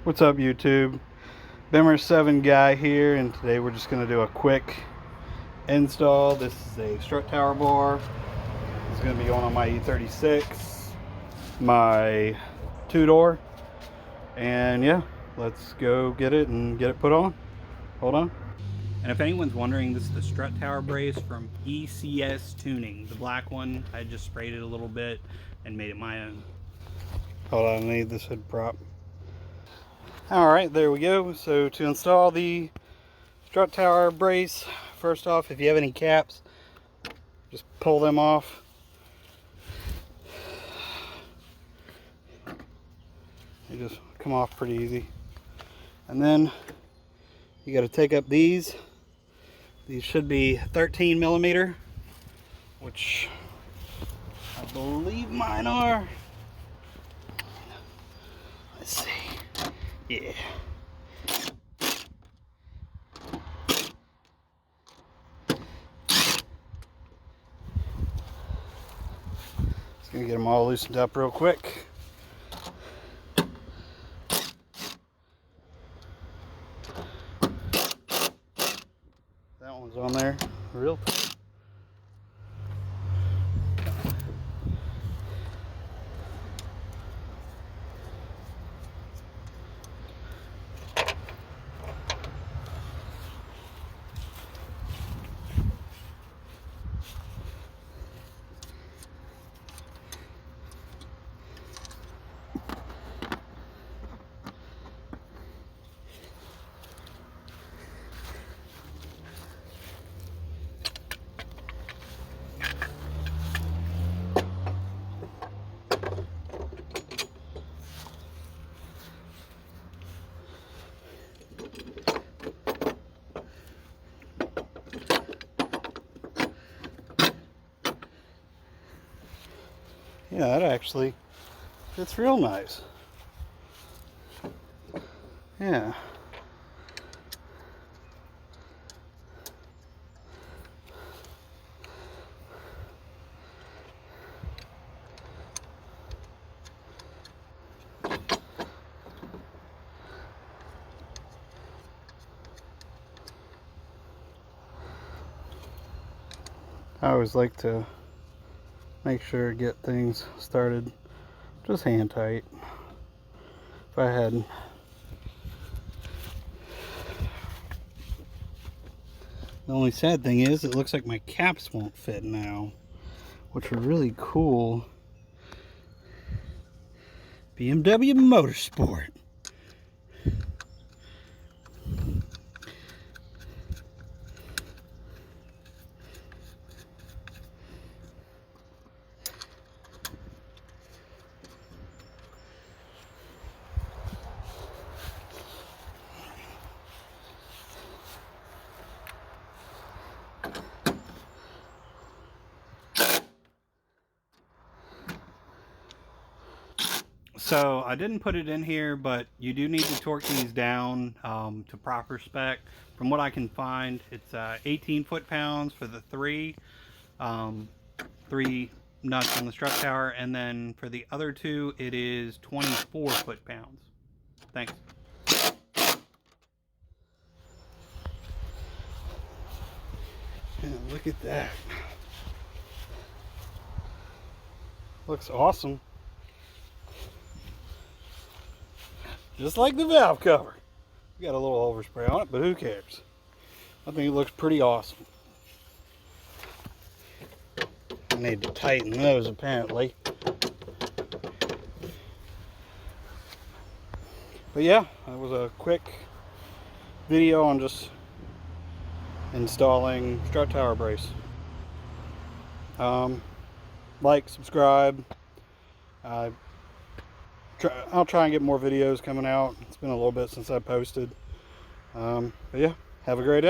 What's up, YouTube? Bimmer7 guy here, and today we're just going to do a quick install. This is a strut tower bar. It's going to be going on my E36, my two-door, and yeah, let's go get it and get it put on. Hold on. And if anyone's wondering, this is the strut tower brace from ECS Tuning, the black one. I just sprayed it a little bit and made it my own. Hold on, I need this hood prop. Alright, there we go. So to install the strut tower brace, first off, if you have any caps, just pull them off. They just come off pretty easy. And then you got to take up these. These should be 13 millimeter, which I believe mine are. Let's see. Yeah. Just gonna get them all loosened up real quick. That one's on there real tight. Yeah, that actually fits real nice. Yeah. I always like to make sure to get things started just hand tight. If I had the only sad thing is it looks like my caps won't fit now, which are really cool. BMW Motorsport. So I didn't put it in here, but you do need to torque these down to proper spec. From what I can find, it's 18 foot-pounds for the three nuts on the strut tower, and then for the other two, it is 24 foot-pounds. Thanks. Yeah, look at that. Looks awesome. Just like the valve cover. Got a little overspray on it, but who cares? I think it looks pretty awesome. I need to tighten those apparently. But yeah, that was a quick video on just installing strut tower brace. Like, subscribe. I'll try and get more videos coming out. It's been a little bit since I posted. But yeah, have a great day.